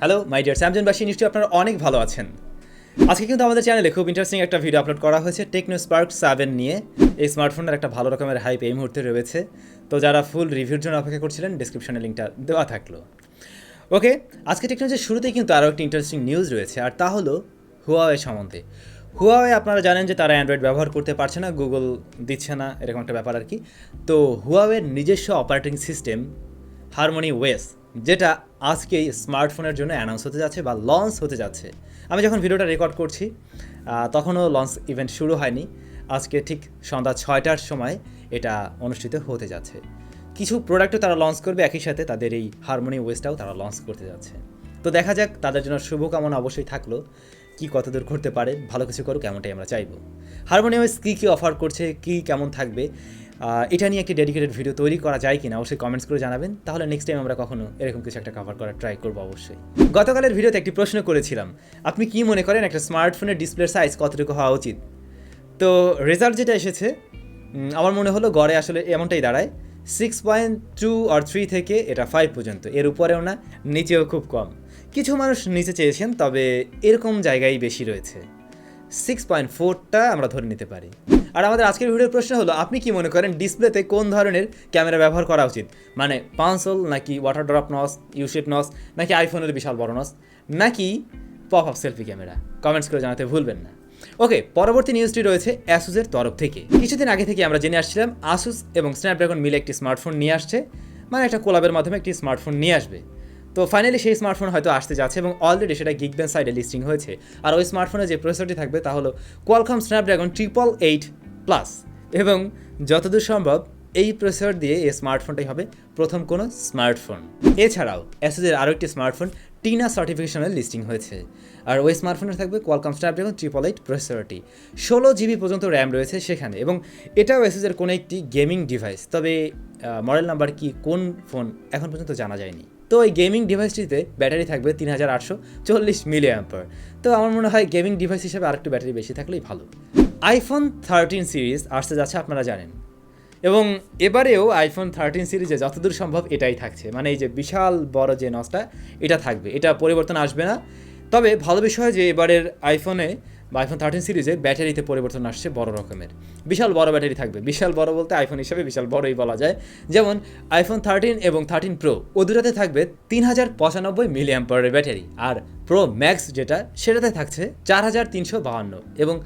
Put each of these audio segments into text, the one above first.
Hello my dear স্যামজন নিশ্চয়ই আপনারা অনেক ভালো আছেন। আজকে কিন্তু আমাদের চ্যানেলে খুব ইন্টারেস্টিং একটা ভিডিও আপলোড করা হয়েছে টেকনো স্পার্ক 7 নিয়ে। এই স্মার্টফোনের একটা ভালো রকমের হাইপ এই মুহূর্তে রয়েছে, তো যারা ফুল রিভিউর জন্য অপেক্ষা করছিলেন ডেসক্রিপশনে লিঙ্কটা দেওয়া থাকলো। ওকে, আজকে টেকনোলজির শুরুতেই কিন্তু আরও একটি ইন্টারেস্টিং নিউজ রয়েছে, আর তা হলো হুয়াওয়ে সম্বন্ধে। হুয়াওয়ে আপনারা জানেন যে তারা অ্যান্ড্রয়েড ব্যবহার করতে পারছে না, গুগল দিচ্ছে না, এরকম একটা ব্যাপার আর কি। তো হুয়াওয়ের নিজস্ব অপারেটিং সিস্টেম হারমোনি ওয়েস, যেটা আজকেই স্মার্টফোনের জন্য অ্যানাউন্স হতে যাচ্ছে বা লঞ্চ হতে যাচ্ছে। আমি যখন ভিডিওটা রেকর্ড করছি তখনও লঞ্চ ইভেন্ট শুরু হয়নি। আজকে ঠিক সন্ধ্যা 6টার সময় এটা অনুষ্ঠিত হতে যাচ্ছে। কিছু প্রোডাক্টও তারা লঞ্চ করবে, একই সাথে তাদের এই হারমোনি ওয়েসটাও তারা লঞ্চ করতে যাচ্ছে। তো দেখা যাক, তাদের জন্য শুভকামনা অবশ্যই থাকলো। কি কতদূর করতে পারে, ভালো কিছু করুক এমনটাই আমরা চাইবো। হারমোনি ওয়েস কী অফার করছে, কি কেমন থাকবে, এটা নিয়ে একটি ডেডিকেটেড ভিডিও তৈরি করা যায় কিনা অবশ্যই কমেন্টস করে জানাবেন, তাহলে নেক্সট টাইম আমরা কখনো এরকম কিছু একটা কভার করার ট্রাই করবো অবশ্যই। গতকালের ভিডিওতে একটি প্রশ্ন করেছিলাম, আপনি কি মনে করেন একটা স্মার্টফোনের ডিসপ্লের সাইজ কতটুকু হওয়া উচিত? তো রেজাল্ট যেটা এসেছে আমার মনে হলো গড়ে আসলে এমনটাই দাঁড়ায় 6.2 আর 3 থেকে এটা 5 পর্যন্ত, এর উপরেও না নিচেও খুব কম। কিছু মানুষ নিচে চেয়েছেন, তবে এরকম জায়গায় বেশি রয়েছে। 6.4টা আমরা ধরে নিতে পারি। আর আমাদের আজকের ভিডিওর প্রশ্ন হলো, আপনি কি মনে করেন ডিসপ্লেতে কোন ধরনের ক্যামেরা ব্যবহার করা উচিত? মানে পাঁচল, নাকি ওয়াটার ড্রপ নস, ইউশেপ নস, নাকি আইফোনের বিশাল বড় নস, নাকি pop up selfie camera? Comments করে জানাতে ভুলবেন না। ওকে, পরবর্তী নিউজটি রয়েছে অ্যাসুসের তরফ থেকে। কিছুদিন আগে থেকে আমরা জেনে আসছিলাম আসুস এবং স্ন্যাপড্রাগন মিলে একটি স্মার্টফোন নিয়ে আসছে, মানে একটা কোলাবের মাধ্যমে একটি স্মার্টফোন নিয়ে আসবে। তো ফাইনালি সেই স্মার্টফোন হয়তো আসতে যাচ্ছে এবং অলরেডি সেটা গিগবেঞ্চ সাইডে লিস্টিং হয়েছে। আর ওই স্মার্টফোনে যে প্রসেসরটি থাকবে তা হলো কোয়ালকম স্ন্যাপড্রাগন 888+, এবং যতদূর সম্ভব এই প্রসেসর দিয়ে এই স্মার্টফোনটাই হবে প্রথম কোনো স্মার্টফোন। এছাড়াও অ্যাসুসের আরও একটি স্মার্টফোন টিনা সার্টিফিকেশনের লিস্টিং হয়েছে, আর ওই স্মার্টফোনে থাকবে কোয়ালকম স্ন্যাপড্রাগন 888 প্রসেসরটি। 16GB পর্যন্ত র্যাম রয়েছে সেখানে, এবং এটাও অ্যাসুসের কোনো একটি গেমিং ডিভাইস, তবে মডেল নাম্বার কি, কোন ফোন এখন পর্যন্ত জানা যায়নি। তো এই গেমিং ডিভাইসটিতে ব্যাটারি থাকবে 3840 mAh। তো আমার মনে হয় গেমিং ডিভাইস হিসেবে আরেকটু ব্যাটারি বেশি থাকলেই ভালো। আইফোন 13 সিরিজ আসতে যাচ্ছে, আপনারা জানেন, এবং এবারেও আইফোন 13 সিরিজে যতদূর সম্ভব এটাই থাকছে, মানে এই যে বিশাল বড় যে নসটা এটা থাকবে, এটা পরিবর্তন আসবে না। তবে ভালো বিষয় যে এবারের আইফোনে বা আইফোন 13 সিরিজে ব্যাটারিতে পরিবর্তন আসছে বড় রকমের, বিশাল বড় ব্যাটারি থাকবে। বিশাল বড় বলতে আইফোন হিসাবে বিশাল বড়ই বলা যায়। যেমন আইফোন 13 এবং 13 প্রো ও দুটাতে থাকবে 3095 mAh ব্যাটারি, আর প্রো ম্যাক্স যেটা সেটাতে থাকছে 4352। এবং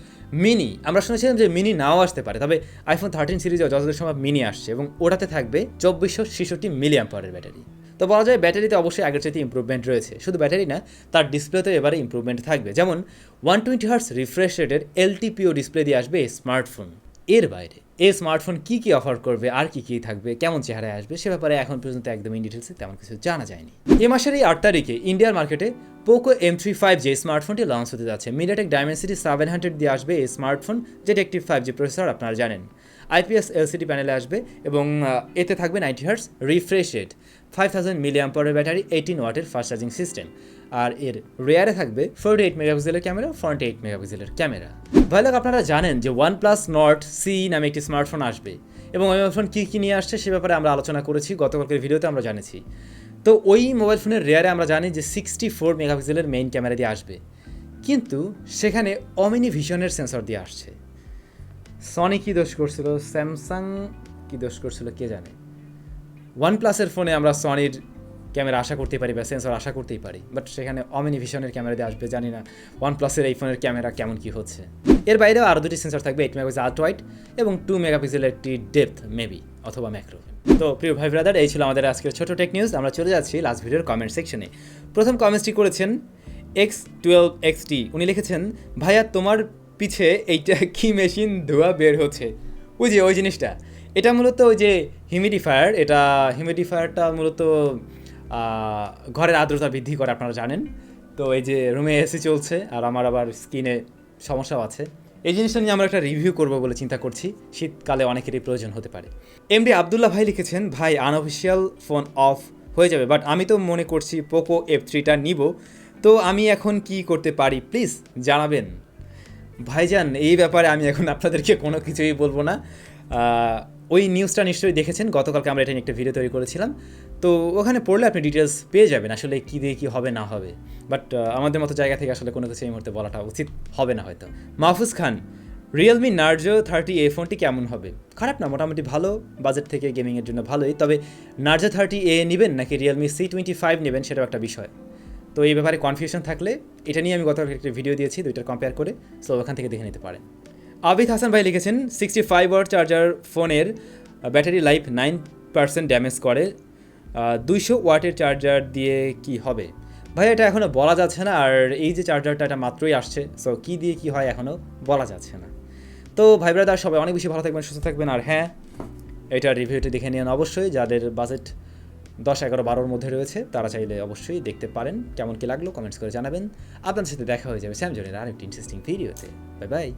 মিনি, আমরা শুনেছিলাম যে মিনি নাও আসতে পারে, তবে আইফোন 13 সিরিজে যতদূর সম্ভব মিনি আসছে এবং ওটাতে থাকবে 2466 mAh ব্যাটারি। তো বলা যায় ব্যাটারিতে অবশ্যই আগের চাইতে ইম্প্রুভমেন্ট রয়েছে। শুধু ব্যাটারি না, তার ডিসপ্লেতে এবারে ইম্প্রুভমেন্ট থাকবে। যেমন 120 Hz রিফ্রেশ রেটের LTPO ডিসপ্লে দিয়ে আসবে এই স্মার্টফোন। এর বাইরে এই স্মার্টফোন কী অফার করবে, আর কী থাকবে, কেমন চেহারায় আসবে, সে ব্যাপারে এখন পর্যন্ত একদম ইন ডিটেলসে তেমন কিছু জানা যায়নি। এ মাসের এই 8 তারিখে ইন্ডিয়ার মার্কেটে পোকো M3 5G স্মার্টফোনটি লঞ্চ হতে যাচ্ছে। মিডিয়াটেক ডাইমেনসিটি 700 দিয়ে আসবে এই স্মার্টফোন, যেটা একটি 5G প্রসেসর আপনারা জানেন। IPS LCD প্যানেলে আসবে এবং এতে থাকবে 90 Hz refresh rate, 5000 mAh battery, 18 ওয়াটের ফাস্ট চার্জিং সিস্টেম, আর এর রেয়ারে থাকবে 48 মেগাপিক্সেলের ক্যামেরা, ফ্রন্ট 8 মেগাপিক্সেলের ক্যামেরা। ভাই লোক, আপনারা জানেন যে OnePlus Nord C নামে একটি স্মার্টফোন আসবে, এবং ওই মোবাইল ফোন কী নিয়ে আসছে সে ব্যাপারে আমরা আলোচনা করেছি গতকালকের ভিডিওতে, আমরা জানিয়েছি। তো ওই মোবাইল ফোনের রেয়ারে আমরা জানি যে 64 মেগাপিক্সেলের মেইন ক্যামেরা দিয়ে আসবে, কিন্তু সেখানে অমিনি ভিশনের সেন্সর দিয়ে আসছে। সনি কী দোষ করছিল, স্যামসাং কী দোষ করছিল কে জানে। OnePlus-এর ফোনে আমরা সনির ক্যামেরা আশা করতেই পারি বা সেন্সর আশা করতেই পারি, বাট সেখানে অমিনি ভিশনের ক্যামেরা দিয়ে আসবে। জানি না OnePlus-এর এই ফোনের ক্যামেরা কেমন কী হচ্ছে। এর বাইরেও আরও দুটি সেন্সর থাকবে, 8 মেগাপিক্সেল আল্ট্রা ওয়াইড এবং 2 মেগাপিক্সেলের একটি ডেপথ মেবি অথবা ম্যাক্রো। তো প্রিয় ভাই ব্রাদার, এই ছিল আমাদের আজকের ছোট টেক নিউজ। আমরা চলে যাচ্ছি লাস্ট ভিডিওর কমেন্ট সেকশনে। প্রথম কমেন্টসটি করেছেন X12XT। উনি লিখেছেন, ভাইয়া তোমার পিছে এইটা কি মেশিন ধোয়া বের হচ্ছে? ওই যে ওই জিনিসটা, এটা মূলত ওই যে হিউমিডিফায়ার। এটা হিউমিডিফায়ারটা মূলত ঘরের আর্দ্রতা বৃদ্ধি করে, আপনারা জানেন। তো এই যে রুমে এসি চলছে আর আমার আবার স্কিনে সমস্যাও আছে, এই জিনিসটা নিয়ে আমরা একটা রিভিউ করবো বলে চিন্তা করছি। শীতকালে অনেকেরই প্রয়োজন হতে পারে। এমডি আবদুল্লাহ ভাই লিখেছেন, ভাই আনঅফিসিয়াল ফোন অফ হয়ে যাবে, বাট আমি তো মনে করছি পোকো F3টা নিব, তো আমি এখন কি করতে পারি প্লিজ জানাবেন। ভাইজান, এই ব্যাপারে আমি এখন আপনাদেরকে কোনো কিছুই বলবো না। ওই নিউজটা নিশ্চয়ই দেখেছেন, গতকালকে আমরা এটা নিয়ে একটা ভিডিও তৈরি করেছিলাম। তো ওখানে পড়লে আপনি ডিটেলস পেয়ে যাবেন আসলে কী দিয়ে কী হবে না হবে। বাট আমাদের মতো জায়গা থেকে আসলে কোনো কিছু এই মুহূর্তে বলাটা উচিত হবে না হয়তো। মাহফুজ খান, রিয়েলমি নার্জো 30A ফোনটি কেমন হবে? খারাপ না, মোটামুটি ভালো, বাজেট থেকে গেমিংয়ের জন্য ভালোই। তবে নার্জো 30A নেবেন নাকি রিয়েলমি C25 নেবেন সেটাও একটা বিষয়। তো এই ব্যাপারে কনফিউশন থাকলে এটা নিয়ে আমি গতকাল একটা ভিডিও দিয়েছি দুইটার কম্পেয়ার করে, সো ওখান থেকে দেখে নিতে পারেন। আবিদ হাসান ভাই লিখেছেন 65 ওয়াট চার্জার ফোনের ব্যাটারি লাইফ 9% ড্যামেজ করে, 200 ওয়াটের চার্জার দিয়ে কি হবে? ভাই এটা এখনও বলা যাচ্ছে না, আর এই যে চার্জারটা এটা মাত্রই আসছে, সো কী দিয়ে কী হয় এখনও বলা যাচ্ছে না। তো ভাই ব্রাদার সবাই অনেক বেশি ভালো থাকবেন, সুস্থ থাকবেন, আর হ্যাঁ এটার রিভিউটি দেখে নিন অবশ্যই। যাদের বাজেট 10, 11, 12-র মধ্যে রয়েছে তারা চাইলে অবশ্যই দেখতে পারেন। কেমন কী লাগলো কমেন্টস করে জানাবেন। আপনাদের সাথে দেখা হয়ে যাবে স্যামজনের আরেকটি ইন্টারেস্টিং ভিডিওতে। Bye bye.